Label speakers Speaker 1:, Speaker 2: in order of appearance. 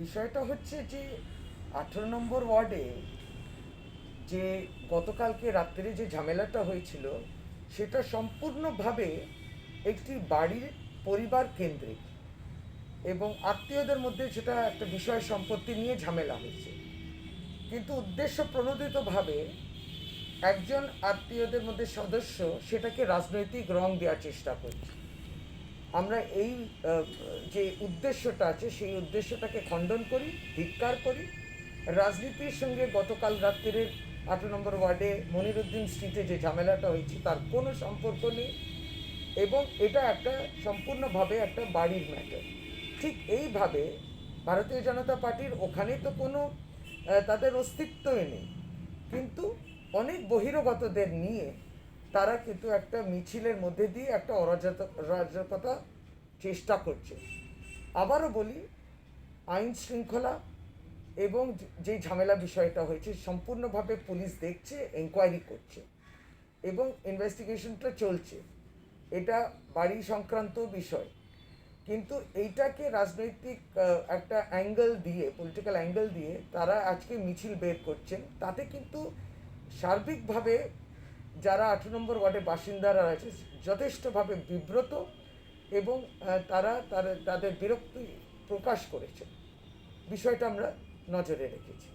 Speaker 1: বিষয়টা হচ্ছে যে 18 নম্বর ওয়ার্ডে যে গতকালকে রাত্রে যে ঝামেলাটা হয়েছিল সেটা সম্পূর্ণভাবে একটি বাড়ির পরিবার কেন্দ্রিক এবং আত্মীয়দের মধ্যে সেটা একটা বিষয় সম্পত্তি নিয়ে ঝামেলা হয়েছে, কিন্তু উদ্দেশ্য প্রণোদিতভাবে একজন আত্মীয়দের মধ্যে সদস্য সেটাকে রাজনৈতিক রং দেওয়ার চেষ্টা করছে। আমরা এই যে উদ্দেশ্যটা আছে সেই উদ্দেশ্যটাকে খণ্ডন করি, ধিক্কার করি। রাজনীতির সঙ্গে গতকাল রাত্রির 18 নম্বর ওয়ার্ডে মনিরুদ্দিন স্ট্রিটে যে ঝামেলাটা হয়েছে তার কোনো সম্পর্ক নেই এবং এটা একটা সম্পূর্ণভাবে একটা বাড়ির ম্যাটার। ঠিক এইভাবে ভারতীয় জনতা পার্টির ওখানে তো কোনো তাদের অস্তিত্বই নেই, কিন্তু অনেক বহিরাগতদের নিয়ে তারা কিন্তু একটা মিছিলের মধ্যে দিয়ে একটা অরাজকতা চেষ্টা করছে। আবারও বলি, আইন শৃঙ্খলা এবং যে ঝামেলা বিষয়টা হয়েছে সম্পূর্ণভাবে পুলিশ দেখছে, এনকোয়ারি করছে এবং ইনভেস্টিগেশনটা চলছে। এটা বাড়ি সংক্রান্ত বিষয়, কিন্তু এইটাকে রাজনৈতিক একটা অ্যাঙ্গেল দিয়ে, পলিটিক্যাল অ্যাঙ্গেল দিয়ে তারা আজকে মিছিল বের করছেন। তাতে কিন্তু সার্বিকভাবে যারা 18 নম্বর ওয়ার্ডের বাসিন্দারা আছে যথেষ্টভাবে বিব্রত এবং তারা তাদের বিরক্তি প্রকাশ করেছে। বিষয়টা আমরা নজরে রেখেছি।